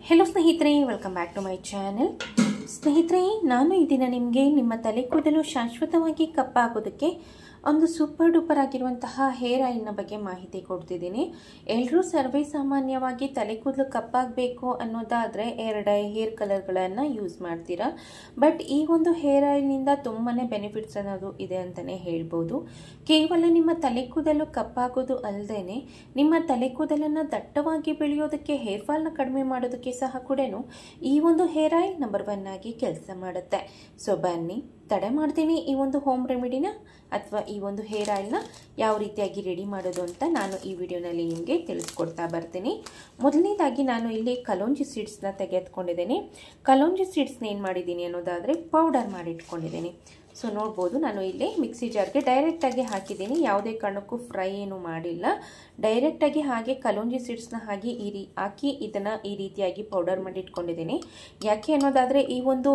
Hello ಸ್ನೇಹಿತರೆ, welcome back to my channel. ಸ್ನೇಹಿತರೆ, ನಾನು ಈ ದಿನ ನಿಮಗೆ ನಿಮ್ಮ ತಲೆ ಕೂದಲು ಶಾಶ್ವತವಾಗಿ ಕಪ್ಪಾಗೋದಕ್ಕೆ ಒಂದು ಸೂಪರ್ ಡೂಪರ್ ಆಗಿರುವಂತಹ ಹೇರ್ ಆಯಿಲ್ನ ಬಗ್ಗೆ ಮಾಹಿತಿ ಕೊಡ್ತಿದ್ದೀನಿ. ಎಲ್ಲರೂ ಸರ್ವೇ ಸಾಮಾನ್ಯವಾಗಿ ತಲೆ ಕೂದಲು ಕಪ್ಪಾಗಬೇಕು ಅನ್ನೋದಾದರೆ ಹೇರ್ ಕಲರ್ಗಳನ್ನು ಯೂಸ್ ಮಾಡ್ತೀರಾ. ಬಟ್ ಈ ಒಂದು ಹೇರ್ ಆಯಿಲ್ನಿಂದ ತುಂಬಾ ಬೆನಿಫಿಟ್ಸ್ ಅನ್ನೋದು ಇದೆ ಅಂತಲೇ ಹೇಳ್ಬೋದು. ಕೇವಲ ನಿಮ್ಮ ತಲೆ ಕೂದಲು ಕಪ್ಪಾಗೋದು ಅಲ್ಲದೆ ನಿಮ್ಮ ತಲೆ ಕೂದಲನ್ನು ದಟ್ಟವಾಗಿ ಬೆಳೆಯೋದಕ್ಕೆ, ಹೇರ್ ಫಾಲ್ನ ಕಡಿಮೆ ಮಾಡೋದಕ್ಕೆ ಸಹ ಕೂಡ ಈ ಒಂದು ಹೇರ್ ಆಯಿಲ್ ನಂಬರ್ 1 ಆಗಿ ಕೆಲಸ ಮಾಡುತ್ತೆ. ಸೊ ಬನ್ನಿ, ತಡೆ ಮಾಡ್ತೀನಿ ಈ ಒಂದು ಹೋಮ್ ರೆಮಿಡಿನ ಅಥವಾ ಈ ಒಂದು ಹೇರ್ ಆಯಿಲ್ನ ಯಾವ ರೀತಿಯಾಗಿ ರೆಡಿ ಮಾಡೋದು ಅಂತ ನಾನು ಈ ವಿಡಿಯೋನಲ್ಲಿ ನಿಮಗೆ ತಿಳಿಸ್ಕೊಡ್ತಾ ಬರ್ತೀನಿ. ಮೊದಲನೇದಾಗಿ ನಾನು ಇಲ್ಲಿ ಕಲೋಂಜಿ ಸೀಡ್ಸ್ನ ತೆಗೆದುಕೊಂಡಿದ್ದೀನಿ. ಕಲೋಂಜಿ ಸೀಡ್ಸ್ನ ಏನು ಮಾಡಿದ್ದೀನಿ ಅನ್ನೋದಾದರೆ ಪೌಡರ್ ಮಾಡಿ ಇಟ್ಕೊಂಡಿದ್ದೀನಿ. ಸೊ ನೋಡ್ಬೋದು, ನಾನು ಇಲ್ಲಿ ಮಿಕ್ಸಿ ಜಾರ್ಗೆ ಡೈರೆಕ್ಟಾಗಿ ಹಾಕಿದ್ದೀನಿ. ಯಾವುದೇ ಕಾರಣಕ್ಕೂ ಫ್ರೈ ಏನು ಮಾಡಿಲ್ಲ. ಡೈರೆಕ್ಟಾಗಿ ಹಾಗೆ ಕಲೋಂಜಿ ಸೀಡ್ಸ್ನ ಹಾಗೆ ಹಾಕಿ ಇದನ್ನು ಈ ರೀತಿಯಾಗಿ ಪೌಡರ್ ಮಾಡಿ ಇಟ್ಕೊಂಡಿದ್ದೀನಿ. ಯಾಕೆ ಅನ್ನೋದಾದರೆ ಈ ಒಂದು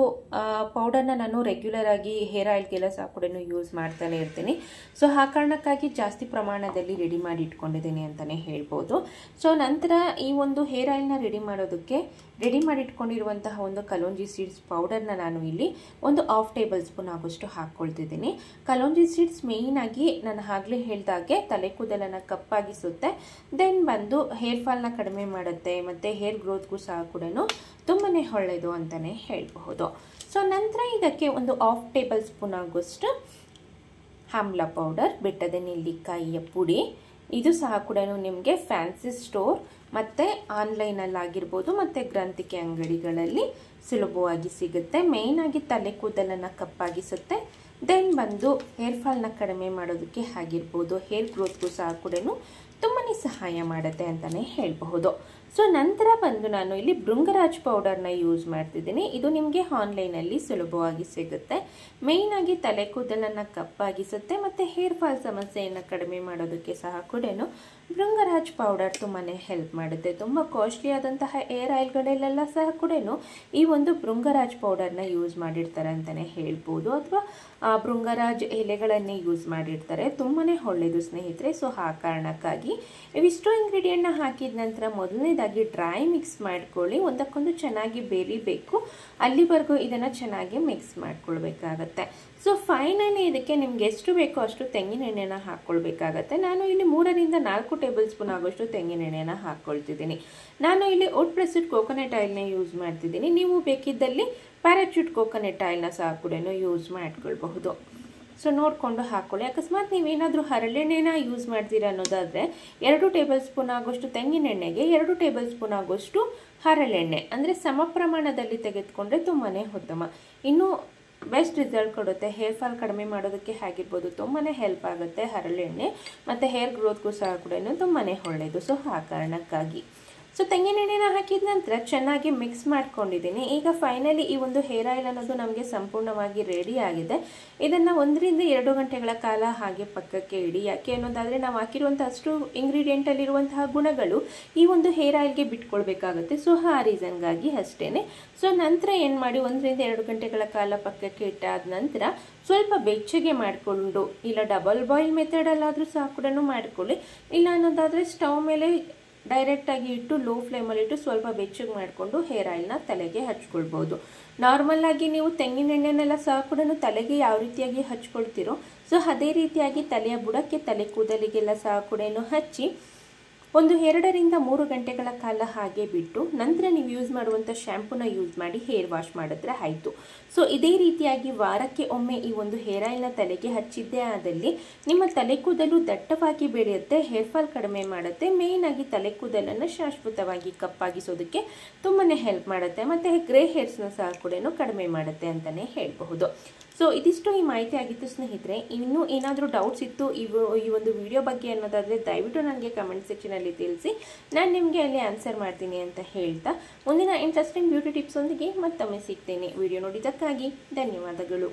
ಪೌಡರ್ನ ನಾನು ರೆಗ್ಯುಲರ್ ಆಗಿ ಹೇರ್ ಆಯಿಲ್ಗೆಲ್ಲ ಸಹ ಕೂಡ ಯೂಸ್ ಮಾಡ್ತಾನೆ ಇರ್ತೀನಿ. ಸೊ ಆ ಕಾರಣಕ್ಕಾಗಿ ಜಾಸ್ತಿ ಪ್ರಮಾಣದಲ್ಲಿ ರೆಡಿ ಮಾಡಿ ಇಟ್ಕೊಂಡಿದ್ದೀನಿ ಅಂತಲೇ ಹೇಳ್ಬೋದು. ಸೊ ನಂತರ ಈ ಒಂದು ಹೇರ್ ಆಯಿಲ್ನ ರೆಡಿ ಮಾಡೋದಕ್ಕೆ ರೆಡಿ ಮಾಡಿ ಇಟ್ಕೊಂಡಿರುವಂತಹ ಒಂದು ಕಲೋಂಜಿ ಸೀಡ್ಸ್ ಪೌಡರ್ನ ನಾನು ಇಲ್ಲಿ ಒಂದು 1/2 ಟೇಬಲ್ ಸ್ಪೂನ್ ಆಗೋಷ್ಟು ಹಾಕ್ಕೊಳ್ತಿದ್ದೀನಿ. ಕಲೋಂಜಿ ಸೀಡ್ಸ್ ಮೇಯ್ನ್ ಆಗಿ ನಾನು ಆಗಲೇ ಹೇಳ್ದಾಗೆ ತಲೆ ಕೂದಲನ್ನು ಕಪ್ಪಾಗಿಸುತ್ತೆ, ದೆನ್ ಬಂದು ಹೇರ್ ಫಾಲ್ನ ಕಡಿಮೆ ಮಾಡುತ್ತೆ, ಮತ್ತು ಹೇರ್ ಗ್ರೋತ್ಗೂ ಸಹ ಕೂಡ ತುಂಬಾ ಒಳ್ಳೆಯದು ಅಂತಲೇ ಹೇಳಬಹುದು. ಸೊ ನಂತರ ಇದಕ್ಕೆ ಒಂದು 1/2 ಟೇಬಲ್ ಸ್ಪೂನ್ ಆಗೋಷ್ಟು ಆಮ್ಲ ಪೌಡರ್, ಬೆಟ್ಟದ ನೆಲ್ಲಿಕಾಯಿಯ ಪುಡಿ, ಇದು ಸಹ ಕೂಡ ನಿಮಗೆ ಫ್ಯಾನ್ಸಿ ಸ್ಟೋರ್ ಮತ್ತು ಆನ್ಲೈನಲ್ಲಾಗಿರ್ಬೋದು ಮತ್ತು ಗ್ರಂಥಿಕೆ ಅಂಗಡಿಗಳಲ್ಲಿ ಸುಲಭವಾಗಿ ಸಿಗುತ್ತೆ. ಮೇಯ್ನಾಗಿ ತಲೆ ಕೂದಲನ್ನು ಕಪ್ಪಾಗಿಸುತ್ತೆ, ದೆನ್ ಬಂದು ಹೇರ್ ಫಾಲ್ನ ಕಡಿಮೆ ಮಾಡೋದಕ್ಕೆ ಆಗಿರ್ಬೋದು, ಹೇರ್ ಗ್ರೋತ್ಗೂ ಸಹ ಕೂಡ ತುಂಬಾ ಸಹಾಯ ಮಾಡುತ್ತೆ ಅಂತಲೇ ಹೇಳಬಹುದು. ಸೊ ನಂತರ ಬಂದು ನಾನು ಇಲ್ಲಿ ಭೃಂಗರಾಜ್ ಪೌಡರ್ನ ಯೂಸ್ ಮಾಡ್ತಿದ್ದೀನಿ. ಇದು ನಿಮಗೆ ಆನ್ಲೈನಲ್ಲಿ ಸುಲಭವಾಗಿ ಸಿಗುತ್ತೆ. ಮೇಯ್ನಾಗಿ ತಲೆ ಕೂದಲನ್ನು ಕಪ್ಪಾಗಿಸುತ್ತೆ ಮತ್ತು ಹೇರ್ ಫಾಲ್ ಸಮಸ್ಯೆಯನ್ನು ಕಡಿಮೆ ಮಾಡೋದಕ್ಕೆ ಸಹ ಕೂಡ ಭೃಂಗರಾಜ್ ಪೌಡರ್ ತುಂಬಾ ಹೆಲ್ಪ್ ಮಾಡುತ್ತೆ. ತುಂಬ ಕಾಸ್ಟ್ಲಿ ಆದಂತಹ ಹೇರ್ ಆಯಿಲ್ಗಳಲ್ಲೆಲ್ಲ ಸಹ ಕೂಡ ಈ ಒಂದು ಭೃಂಗರಾಜ್ ಪೌಡರ್ನ ಯೂಸ್ ಮಾಡಿರ್ತಾರೆ ಅಂತಲೇ ಹೇಳ್ಬೋದು, ಅಥವಾ ಭೃಂಗರಾಜ್ ಎಲೆಗಳನ್ನೇ ಯೂಸ್ ಮಾಡಿರ್ತಾರೆ. ತುಂಬಾ ಒಳ್ಳೆಯದು ಸ್ನೇಹಿತರೆ. ಸೊ ಆ ಕಾರಣಕ್ಕಾಗಿ ಇವಿಷ್ಟು ಇಂಗ್ರೀಡಿಯೆಂಟ್ನ ಹಾಕಿದ ನಂತರ ಮೊದಲನೇದಾಗಿ ಡ್ರೈ ಮಿಕ್ಸ್ ಮಾಡ್ಕೊಳ್ಳಿ. ಒಂದಕ್ಕೊಂದು ಚೆನ್ನಾಗಿ ಬೆರಿಬೇಕು, ಅಲ್ಲಿವರೆಗೂ ಇದನ್ನು ಚೆನ್ನಾಗಿ ಮಿಕ್ಸ್ ಮಾಡ್ಕೊಳ್ಬೇಕಾಗತ್ತೆ. ಸೊ ಫೈನಲಿ ಇದಕ್ಕೆ ನಿಮ್ಗೆ ಎಷ್ಟು ಬೇಕೋ ಅಷ್ಟು ತೆಂಗಿನ ಎಣ್ಣೆನ ಹಾಕ್ಕೊಳ್ಬೇಕಾಗತ್ತೆ. ನಾನು ಇಲ್ಲಿ 3 ರಿಂದ 4 ಟೇಬಲ್ ಸ್ಪೂನ್ ಆಗೋಷ್ಟು ತೆಂಗಿನ ಎಣ್ಣೆನ ಹಾಕ್ಕೊಳ್ತಿದ್ದೀನಿ. ನಾನು ಇಲ್ಲಿ ವುಡ್ ಪ್ರೆಸ್ಡ್ ಕೋಕೋನಟ್ ಆಯಿಲ್ನ ಯೂಸ್ ಮಾಡ್ತಿದ್ದೀನಿ. ನೀವು ಬೇಕಿದ್ದಲ್ಲಿ ಪ್ಯಾರಾಚೂಟ್ ಕೋಕೋನಟ್ ಆಯಿಲ್ನ ಸಹ ಕೂಡ ಯೂಸ್ ಮಾಡ್ಕೊಳ್ಬಹುದು. ಸೊ ನೋಡಿಕೊಂಡು ಹಾಕ್ಕೊಳ್ಳಿ. ಅಕಸ್ಮಾತ್ ನೀವೇನಾದರೂ ಹರಳೆಣ್ಣೆನ ಯೂಸ್ ಮಾಡ್ತೀರಾ ಅನ್ನೋದಾದರೆ 2 ಟೇಬಲ್ ಸ್ಪೂನ್ ಆಗೋಷ್ಟು ತೆಂಗಿನ ಎಣ್ಣೆಗೆ 2 ಟೇಬಲ್ ಸ್ಪೂನ್ ಆಗೋಷ್ಟು ಹರಳೆಣ್ಣೆ, ಅಂದರೆ ಸಮ ಪ್ರಮಾಣದಲ್ಲಿ ತೆಗೆದುಕೊಂಡ್ರೆ ತುಂಬಾ ಉತ್ತಮ. ಇನ್ನೂ ಬೆಸ್ಟ್ ರಿಸಲ್ಟ್ ಕೊಡುತ್ತೆ. ಹೇರ್ ಫಾಲ್ ಕಡಿಮೆ ಮಾಡೋದಕ್ಕೆ ಆಗಿರ್ಬೋದು, ತುಂಬಾ ಹೆಲ್ಪ್ ಆಗುತ್ತೆ ಹರಳೆಣ್ಣೆ, ಮತ್ತು ಹೇರ್ ಗ್ರೋತ್ಗೂ ಸಹ ಕೂಡ ತುಂಬಾ ಒಳ್ಳೆಯದು. ಸೊ ಆ ಕಾರಣಕ್ಕಾಗಿ ಸೊ ತೆಂಗಿನ ಎಣ್ಣೆನ ಹಾಕಿದ ನಂತರ ಚೆನ್ನಾಗಿ ಮಿಕ್ಸ್ ಮಾಡ್ಕೊಂಡಿದ್ದೀನಿ. ಈಗ ಫೈನಲಿ ಈ ಒಂದು ಹೇರ್ ಆಯಿಲ್ ಅನ್ನೋದು ನಮಗೆ ಸಂಪೂರ್ಣವಾಗಿ ರೆಡಿ ಆಗಿದೆ. ಇದನ್ನು 1 ರಿಂದ 2 ಗಂಟೆಗಳ ಕಾಲ ಹಾಗೆ ಪಕ್ಕಕ್ಕೆ ಇಡಿ. ಯಾಕೆ ಅನ್ನೋದಾದರೆ ನಾವು ಹಾಕಿರುವಂಥ ಅಷ್ಟು ಇಂಗ್ರೀಡಿಯೆಂಟಲ್ಲಿರುವಂತಹ ಗುಣಗಳು ಈ ಒಂದು ಹೇರ್ ಆಯಿಲ್ಗೆ ಬಿಟ್ಕೊಳ್ಬೇಕಾಗುತ್ತೆ. ಸೊ ಆ ರೀಸನ್ಗಾಗಿ ಅಷ್ಟೇ. ಸೊ ನಂತರ ಏನು ಮಾಡಿ 1 ರಿಂದ 2 ಗಂಟೆಗಳ ಕಾಲ ಪಕ್ಕಕ್ಕೆ ಇಟ್ಟಾದ ನಂತರ ಸ್ವಲ್ಪ ಬೆಚ್ಚಗೆ ಮಾಡಿಕೊಂಡು, ಇಲ್ಲ ಡಬಲ್ ಬಾಯ್ಲ್ ಮೆಥಡಲ್ಲಾದರೂ ಸಹ ಕೂಡ ಮಾಡಿಕೊಳ್ಳಿ, ಇಲ್ಲ ಅನ್ನೋದಾದರೆ ಸ್ಟವ್ ಮೇಲೆ ಡೈರೆಕ್ಟಾಗಿ ಇಟ್ಟು ಲೋ ಫ್ಲೇಮಲ್ಲಿ ಇಟ್ಟು ಸ್ವಲ್ಪ ಬೆಚ್ಚಗೆ ಮಾಡಿಕೊಂಡು ಹೇರ್ ಆಯಿಲ್ನ ತಲೆಗೆ ಹಚ್ಕೊಳ್ಬೋದು. ನಾರ್ಮಲ್ ಆಗಿ ನೀವು ತೆಂಗಿನ ಎಣ್ಣೆನೆಲ್ಲ ಸಹ ಕೂಡ ತಲೆಗೆ ಯಾವ ರೀತಿಯಾಗಿ ಹಚ್ಕೊಳ್ತೀರೋ ಸೊ ಅದೇ ರೀತಿಯಾಗಿ ತಲೆಯ ಬುಡಕ್ಕೆ, ತಲೆ ಕೂದಲಿಗೆಲ್ಲ ಸಹ ಕೂಡ ಹಚ್ಚಿ 1-2 ರಿಂದ 3 ಗಂಟೆಗಳ ಕಾಲ ಹಾಗೆ ಬಿಟ್ಟು ನಂತರ ನೀವು ಯೂಸ್ ಮಾಡುವಂಥ ಶ್ಯಾಂಪೂನ ಯೂಸ್ ಮಾಡಿ ಹೇರ್ ವಾಶ್ ಮಾಡಿದ್ರೆ ಆಯಿತು. ಸೊ ಇದೇ ರೀತಿಯಾಗಿ ವಾರಕ್ಕೆ ಒಮ್ಮೆ ಈ ಒಂದು ಹೇರ್ ಆಯಿಲ್ನ ತಲೆಗೆ ಹಚ್ಚಿದ್ದೇ ಆದಲ್ಲಿ ನಿಮ್ಮ ತಲೆ ಕೂದಲು ದಟ್ಟವಾಗಿ ಬೆಳೆಯುತ್ತೆ, ಹೇರ್ ಫಾಲ್ ಕಡಿಮೆ ಮಾಡುತ್ತೆ, ಮೇಯ್ನಾಗಿ ತಲೆ ಕೂದಲನ್ನು ಶಾಶ್ವತವಾಗಿ ಕಪ್ಪಾಗಿಸೋದಕ್ಕೆ ತುಂಬಾ ಹೆಲ್ಪ್ ಮಾಡುತ್ತೆ, ಮತ್ತು ಗ್ರೇ ಹೇರ್ಸ್ನ ಸಹ ಕೂಡ ಕಡಿಮೆ ಮಾಡುತ್ತೆ ಅಂತಲೇ ಹೇಳಬಹುದು. ಸೊ ಇದಿಷ್ಟು ಈ ಮಾಹಿತಿ ಆಗಿತ್ತು ಸ್ನೇಹಿತರೆ. ಇನ್ನೂ ಏನಾದರೂ ಡೌಟ್ಸ್ ಇತ್ತು ಈ ಒಂದು ವಿಡಿಯೋ ಬಗ್ಗೆ ಅನ್ನೋದಾದರೆ ದಯವಿಟ್ಟು ನನಗೆ ಕಮೆಂಟ್ ಸೆಕ್ಷನಲ್ಲಿ ತಿಳಿಸಿ, ನಾನು ನಿಮಗೆ ಅಲ್ಲಿ ಆನ್ಸರ್ ಮಾಡ್ತೀನಿ ಅಂತ ಹೇಳ್ತಾ ಮುಂದಿನ ಇಂಟ್ರೆಸ್ಟಿಂಗ್ ಬ್ಯೂಟಿ ಟಿಪ್ಸ್ ಒಂದಿಗೆ ಮತ್ತೊಮ್ಮೆ ಸಿಗ್ತೇನೆ. ವಿಡಿಯೋ ನೋಡಿದ್ದಕ್ಕಾಗಿ ಧನ್ಯವಾದಗಳು.